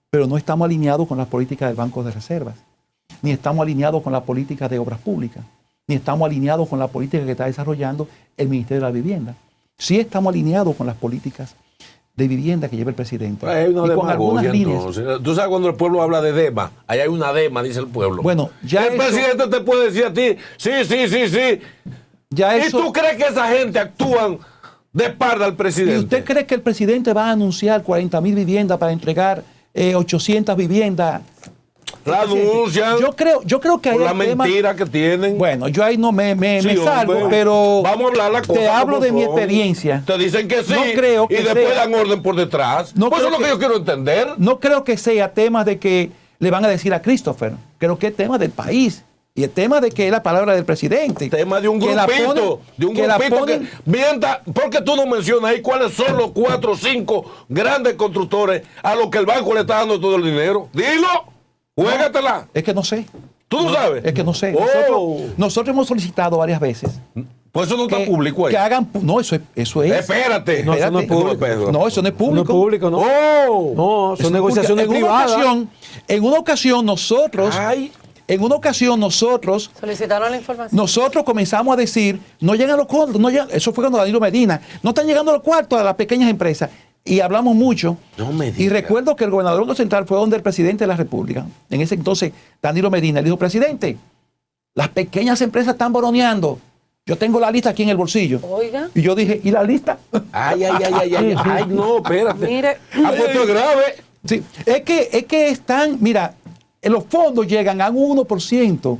Pero no estamos alineados con las políticas del Banco de Reservas, ni estamos alineados con la política de obras públicas, ni estamos alineados con la política que está desarrollando el Ministerio de la Vivienda. Sí estamos alineados con las políticas de vivienda que lleva el presidente. Pues hay una y con algunas líneas. Tú sabes cuando el pueblo habla de dema, ahí hay una dema, dice el pueblo. Bueno, ya el presidente te puede decir a ti, sí. Ya ¿Y tú crees que esa gente actúan de espalda al presidente? ¿Y usted cree que el presidente va a anunciar 40,000 viviendas para entregar 800 viviendas? La anuncian. Yo creo que hay por la mentira que tienen. Bueno, yo ahí no me Sí, salgo, hombre. pero vamos a hablar la cosa. te hablo como de mi son. experiencia. Te dicen que sí. No creo que y después sea. dan orden por detrás. No Pues eso es creo lo que yo quiero entender. No creo que sea tema de que le van a decir a Christopher. Creo que es tema del país. Y el tema de que es la palabra del presidente. Tema de un Que la grupito. ponen- Que mienta, ¿por qué tú no mencionas ahí cuáles son los 4 o 5 grandes constructores a los que el banco le está dando todo el dinero? Dilo. Juégatela. Es que no sé. ¿Tú no sabes? Es que no sé. Oh. Nosotros hemos solicitado varias veces. Pues eso no está público ahí. Que hagan. No, eso es. Espérate. No, eso no es público. Pedro. No, eso no es No público. es público, ¿no? Oh. No, son negociaciones privadas. En una ocasión, nosotros Ay. En una ocasión nosotros Solicitaron la información. Nosotros comenzamos a decir, no llegan los cuartos, eso fue cuando Danilo Medina, no están llegando los cuartos a las pequeñas empresas. Y hablamos mucho. No me y diga. recuerdo que el gobernador del Banco Central fue donde el presidente de la República, en ese entonces Danilo Medina, le dijo, presidente, las pequeñas empresas están boroneando. Yo tengo la lista aquí en el bolsillo. Oiga. Y yo dije, ¿y la lista? Ay, no, espérate. Mire. Ha puesto grave. Sí, es que están, mira, los fondos llegan a un 1%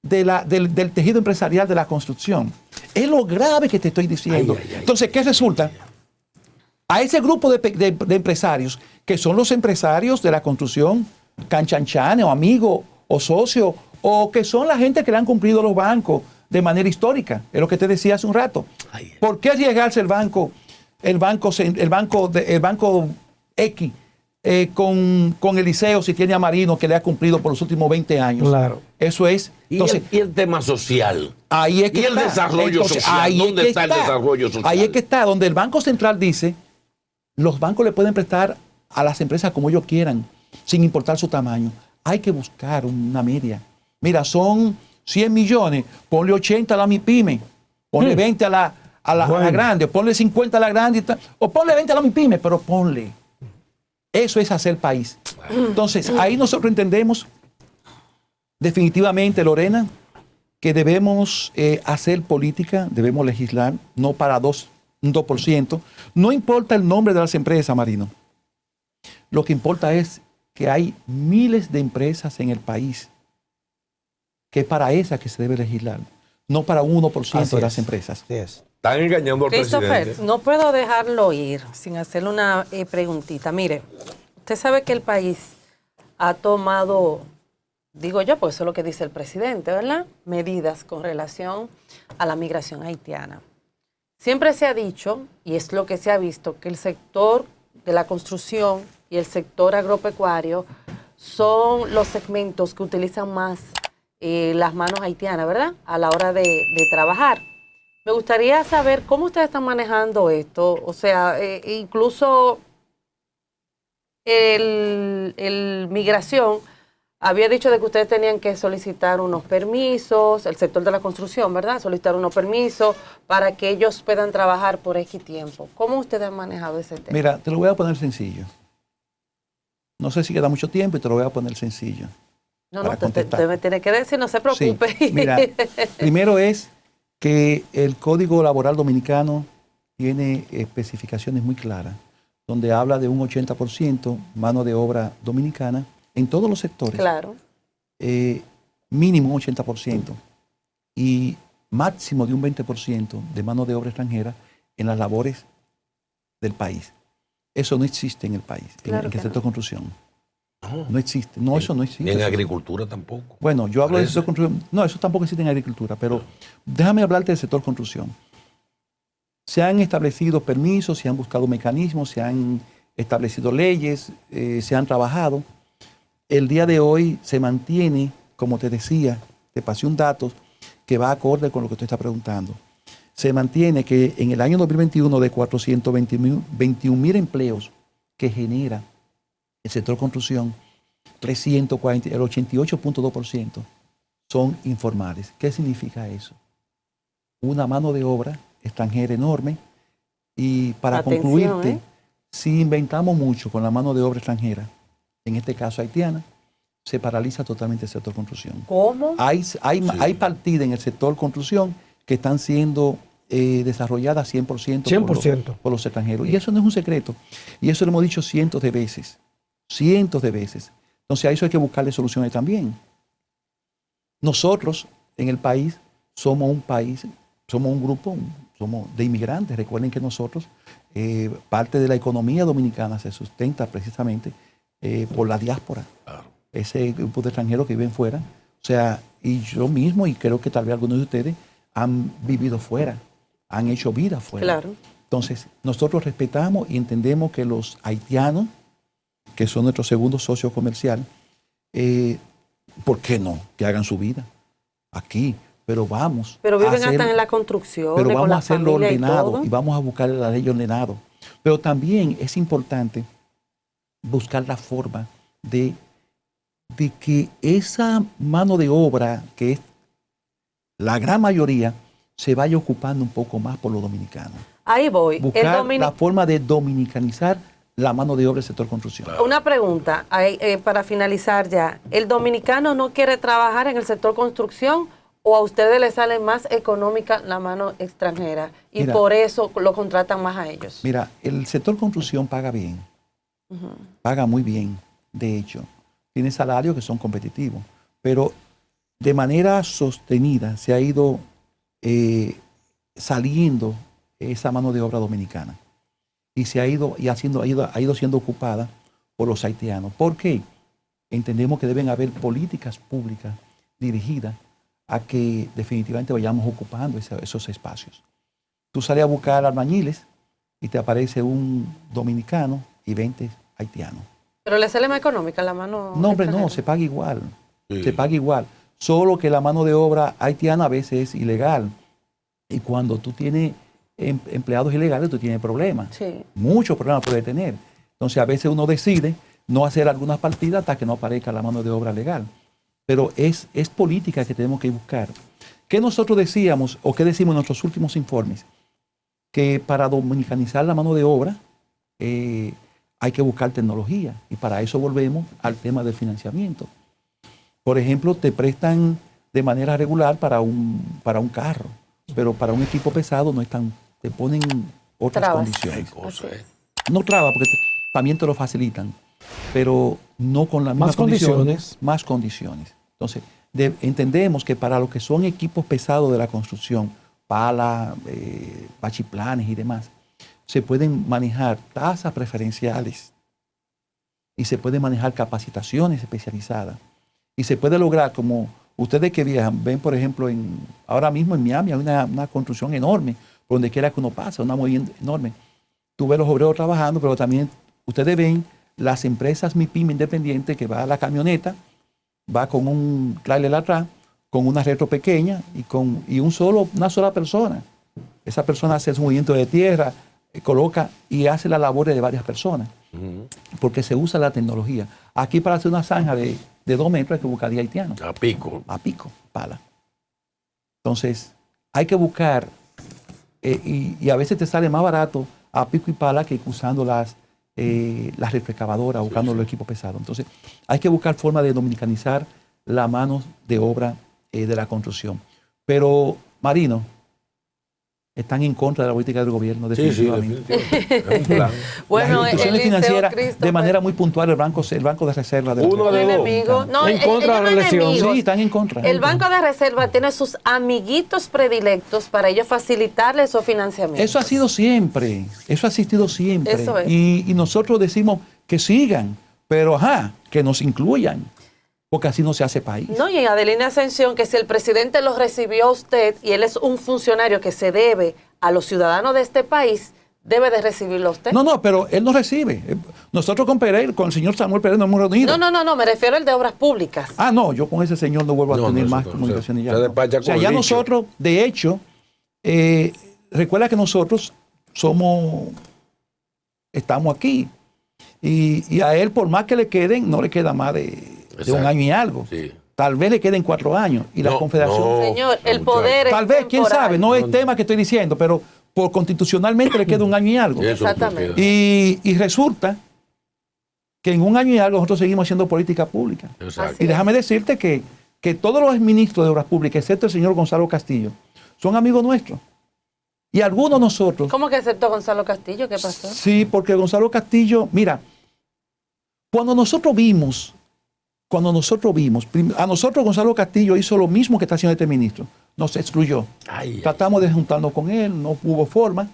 del tejido empresarial de la construcción. Es lo grave que te estoy diciendo. Entonces, ¿qué resulta? A ese grupo de empresarios, que son los empresarios de la construcción, canchanchanes o amigos o socios, o que son la gente que le han cumplido los bancos de manera histórica, es lo que te decía hace un rato. ¿Por qué arriesgarse el banco X con Eliseo si tiene a Marino que le ha cumplido por los últimos 20 años? Claro. Eso es. Entonces, ¿Y el tema social? ahí es que ¿Y el está. desarrollo Entonces, social? ahí ¿Dónde es que está el desarrollo social? Ahí es que está, donde el Banco Central dice, los bancos le pueden prestar a las empresas como ellos quieran, sin importar su tamaño. Hay que buscar una media. Mira, son 100 millones, ponle 80 a la MIPYME, ponle 20 a la grande, ponle 50 a la grande, o ponle 20 a la MIPYME, pero ponle. Eso es hacer país. Entonces, ahí nosotros entendemos definitivamente, Lorena, que debemos hacer política, debemos legislar, no para un 2%. No importa el nombre de las empresas, Marino. Lo que importa es que hay miles de empresas en el país, que es para esas que se debe legislar, no para un 1% de las empresas. Así es. Están engañando al Christopher, presidente. no puedo dejarlo ir sin hacerle una preguntita. Mire, usted sabe que el país ha tomado, digo yo, pues eso es lo que dice el presidente, ¿verdad? Medidas con relación a la migración haitiana. Siempre se ha dicho, y es lo que se ha visto, que el sector de la construcción y el sector agropecuario son los segmentos que utilizan más las manos haitianas, ¿verdad? A la hora de trabajar. Me gustaría saber cómo ustedes están manejando esto, o sea, incluso el migración había dicho de que ustedes tenían que solicitar unos permisos, el sector de la construcción, ¿verdad? Solicitar unos permisos para que ellos puedan trabajar por X tiempo. ¿Cómo ustedes han manejado ese tema? Mira, te lo voy a poner sencillo. No sé si queda mucho tiempo y te lo voy a poner sencillo. No, usted me tiene que decir, no se preocupe. Sí, mira, primero es que el Código Laboral Dominicano tiene especificaciones muy claras, donde habla de un 80% mano de obra dominicana en todos los sectores. Claro. Mínimo un 80% y máximo de un 20% de mano de obra extranjera en las labores del país. Eso no existe en el país, Claro en que el sector de construcción. No. No existe. No, eso no existe. Ni en agricultura tampoco. Bueno, yo hablo del Parece. sector construcción. No, eso tampoco existe en agricultura, pero déjame hablarte del sector construcción. Se han establecido permisos, se han buscado mecanismos, se han establecido leyes, se han trabajado. El día de hoy se mantiene, como te decía, te pasé un dato que va acorde con lo que tú estás preguntando. Se mantiene que en el año 2021 de 421.000 empleos que genera el sector construcción, 340, el 88.2% son informales. ¿Qué significa eso? Una mano de obra extranjera enorme y para Atención, concluirte, si inventamos mucho con la mano de obra extranjera, en este caso haitiana, se paraliza totalmente el sector construcción. ¿Cómo? Hay partidas en el sector construcción que están siendo desarrolladas 100%, por los extranjeros. Y eso no es un secreto. Y eso lo hemos dicho cientos de veces. Cientos de veces. Entonces a eso hay que buscarle soluciones también. Nosotros en el país somos un país, somos un grupo somos de inmigrantes. Recuerden que nosotros, parte de la economía dominicana se sustenta precisamente por la diáspora. Claro. Ese grupo de extranjeros que viven fuera. O sea, y yo mismo, y creo que tal vez algunos de ustedes, han vivido fuera, han hecho vida fuera. Claro. Entonces, nosotros respetamos y entendemos que los haitianos, que son nuestro segundo socio comercial, ¿por qué no? Que hagan su vida aquí. Pero vamos. Pero viven a hacer, hasta en la construcción, pero con vamos la a hacerlo familia ordenado y y vamos a buscar la ley ordenado. Pero también es importante buscar la forma de de que esa mano de obra, que es la gran mayoría, se vaya ocupando un poco más por los dominicanos. Ahí voy. Buscar la forma de dominicanizar la mano de obra del sector construcción. Una pregunta para finalizar ya. ¿El dominicano no quiere trabajar en el sector construcción o a ustedes les sale más económica la mano extranjera y Mira, por eso lo contratan más a ellos? Mira, el sector construcción paga bien, paga muy bien, de hecho. Tiene salarios que son competitivos, pero de manera sostenida se ha ido saliendo esa mano de obra dominicana y se ha ido siendo ocupada por los haitianos. ¿Por qué? Entendemos que deben haber políticas públicas dirigidas a que definitivamente vayamos ocupando esos espacios. Tú sales a buscar albañiles y te aparece un dominicano y 20 haitianos. ¿Pero le sale más económica la mano? No, hombre, no, se paga igual. Se paga igual. Solo que la mano de obra haitiana a veces es ilegal. Y cuando tú tienes empleados ilegales, tú tienes problemas. Sí. Muchos problemas puede tener. Entonces, a veces uno decide no hacer algunas partidas hasta que no aparezca la mano de obra legal. Pero es política que tenemos que buscar. ¿Qué nosotros decíamos o qué decimos en nuestros últimos informes? Que para dominicanizar la mano de obra hay que buscar tecnología. Y para eso volvemos al tema del financiamiento. Por ejemplo, te prestan de manera regular para un carro, pero para un equipo pesado no están, te ponen otras Trabas. condiciones. Así es. No trabas, porque también te lo facilitan, pero no con las mismas Más condiciones. Más condiciones. Entonces, entendemos que para lo que son equipos pesados de la construcción, pala, bachiplanes y demás, se pueden manejar tasas preferenciales y se pueden manejar capacitaciones especializadas. Y se puede lograr, como ustedes que viajan, ven por ejemplo, ahora mismo en Miami hay una construcción enorme, por donde quiera que uno pasa, una movimiento enorme. Tú ves los obreros trabajando, pero también ustedes ven las empresas MIPYME independientes que va a la camioneta, va con un trailer atrás, con una retro pequeña y una sola persona. Esa persona hace su movimiento de tierra, coloca y hace la labor de varias personas, porque se usa la tecnología. Aquí para hacer una zanja de 2 metros hay que buscar 10 haitianos. A pico. A pico, pala. Entonces, hay que buscar, y a veces te sale más barato a pico y pala que usando las refrescavadoras, buscando los equipos pesados. Entonces, hay que buscar forma de dominicanizar la mano de obra de la construcción. Pero, Marino, están en contra de la política del gobierno, definitivamente. Es un plan. Bueno, Las instituciones Eliseo financieras, Christopher, de manera muy puntual, el Banco de Reserva. De Uno de un dos. enemigo. No, En contra de la ellos no elección. enemigos. Sí, están en contra. El Banco de Reserva tiene sus amiguitos predilectos para ellos facilitarles su financiamiento. Eso ha sido siempre, eso ha existido siempre. Eso es. Y nosotros decimos que sigan, pero que nos incluyan, porque así no se hace país. No, y en Adelina Ascensión, que si el presidente lo recibió a usted y él es un funcionario que se debe a los ciudadanos de este país, debe de recibirlo a usted. No, pero él no recibe. Nosotros con Pereira, con el señor Samuel Pereira, nos hemos reunido. No, me refiero al de obras públicas. No, yo con ese señor no vuelvo a tener más comunicaciones ya. se despacha O sea, con ya el bicho. nosotros, de hecho, recuerda que nosotros estamos aquí. Y a él, por más que le queden, no le queda más de un año y algo. Sí. Tal vez le queden 4 años. Y la Confederación. Señor, el muchacho. poder es Tal vez, quién temporal. sabe, no es tema que estoy diciendo, pero constitucionalmente le queda 1 año y algo. Eso es lo que Exactamente. queda. Y resulta que en 1 año y algo nosotros seguimos haciendo política pública. Exacto. Y déjame decirte que todos los ministros de Obras Públicas, excepto el señor Gonzalo Castillo, son amigos nuestros. Y algunos de nosotros... ¿Cómo que aceptó Gonzalo Castillo? ¿Qué pasó? Sí, porque Gonzalo Castillo, mira, cuando nosotros vimos, a nosotros Gonzalo Castillo hizo lo mismo que está haciendo este ministro, nos excluyó. Tratamos de juntarnos con él, no hubo forma.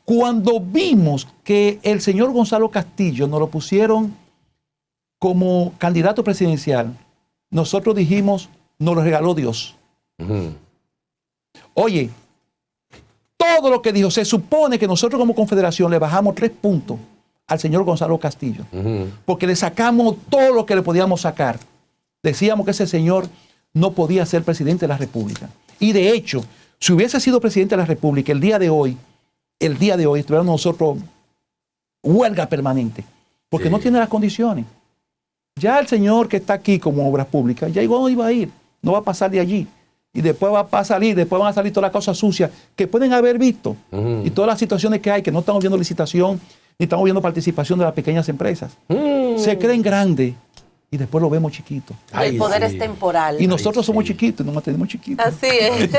Cuando vimos que el señor Gonzalo Castillo nos lo pusieron como candidato presidencial, nosotros dijimos, nos lo regaló Dios. Oye, todo lo que dijo, se supone que nosotros como confederación le bajamos 3 puntos al señor Gonzalo Castillo, porque le sacamos todo lo que le podíamos sacar. Decíamos que ese señor no podía ser presidente de la República. Y de hecho, si hubiese sido presidente de la República el día de hoy estuviéramos nosotros huelga permanente, porque no tiene las condiciones. Ya el señor que está aquí como obras públicas, ya igual no iba a ir, no va a pasar de allí. Y después va a salir, después van a salir todas las cosas sucias que pueden haber visto. Y todas las situaciones que hay, que no estamos viendo licitación, ni estamos viendo participación de las pequeñas empresas. Se creen grandes y después lo vemos chiquito. El poder es temporal. Y nosotros somos chiquitos y nos mantenemos chiquitos. Así es.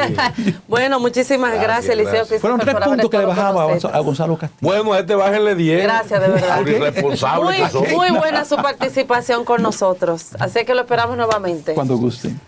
Bueno, muchísimas gracias, Eliseo Christopher. Fueron 3 por haber puntos que le estado con bajamos nosotros. a Gonzalo Castillo. Bueno, a este bájenle 10. Gracias, de verdad. Por irresponsable que son. Muy buena su participación con nosotros. Así que lo esperamos nuevamente. Cuando gusten.